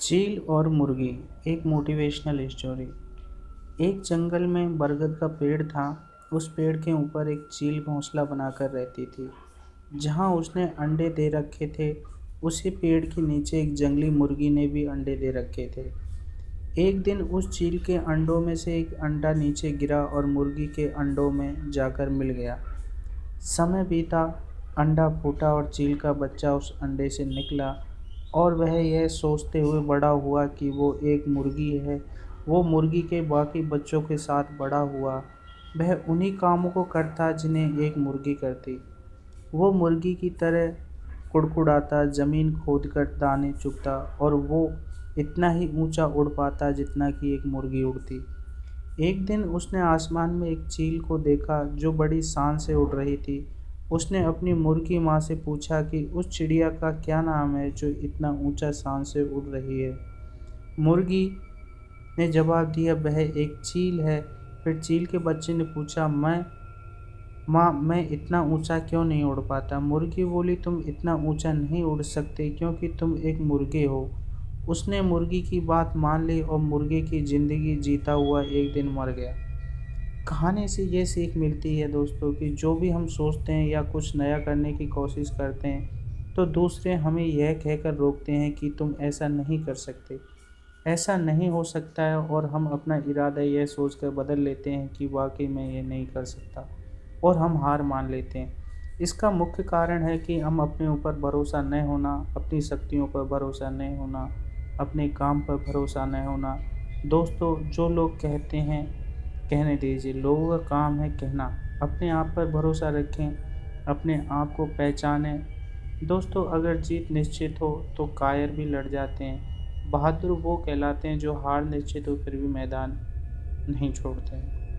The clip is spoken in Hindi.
चील और मुर्गी। एक मोटिवेशनल स्टोरी। एक जंगल में बरगद का पेड़ था। उस पेड़ के ऊपर एक चील घोंसला बनाकर रहती थी। जहाँ उसने अंडे दे रखे थे, उसी पेड़ के नीचे एक जंगली मुर्गी ने भी अंडे दे रखे थे। एक दिन उस चील के अंडों में से एक अंडा नीचे गिरा और मुर्गी के अंडों में जाकर मिल गया। समय बीता, अंडा फूटा और चील का बच्चा उस अंडे से निकला और वह यह सोचते हुए बड़ा हुआ कि वो एक मुर्गी है। वो मुर्गी के बाकी बच्चों के साथ बड़ा हुआ। वह उन्हीं कामों को करता जिन्हें एक मुर्गी करती। वो मुर्गी की तरह कुड़कुड़ाता, ज़मीन खोदकर दाने चुगता और वो इतना ही ऊंचा उड़ पाता जितना कि एक मुर्गी उड़ती। एक दिन उसने आसमान में एक चील को देखा जो बड़ी शान से उड़ रही थी। उसने अपनी मुर्गी माँ से पूछा कि उस चिड़िया का क्या नाम है जो इतना ऊंचा शान से उड़ रही है। मुर्गी ने जवाब दिया, वह एक चील है। फिर चील के बच्चे ने पूछा, मैं इतना ऊंचा क्यों नहीं उड़ पाता। मुर्गी बोली, तुम इतना ऊंचा नहीं उड़ सकते क्योंकि तुम एक मुर्गे हो। उसने मुर्गी की बात मान ली और मुर्गे की ज़िंदगी जीता हुआ एक दिन मर गया। कहानी से ये सीख मिलती है दोस्तों कि जो भी हम सोचते हैं या कुछ नया करने की कोशिश करते हैं तो दूसरे हमें यह कहकर रोकते हैं कि तुम ऐसा नहीं कर सकते, ऐसा नहीं हो सकता है, और हम अपना इरादा यह सोचकर बदल लेते हैं कि वाकई मैं ये नहीं कर सकता और हम हार मान लेते हैं। इसका मुख्य कारण है कि हम अपने ऊपर भरोसा नहीं होना, अपनी शक्तियों पर भरोसा नहीं होना, अपने काम पर भरोसा नहीं होना। दोस्तों, जो लोग कहते हैं कहने दीजिए, लोगों का काम है कहना। अपने आप पर भरोसा रखें, अपने आप को पहचानें। दोस्तों, अगर जीत निश्चित हो तो कायर भी लड़ जाते हैं। बहादुर वो कहलाते हैं जो हार निश्चित हो फिर भी मैदान नहीं छोड़ते हैं।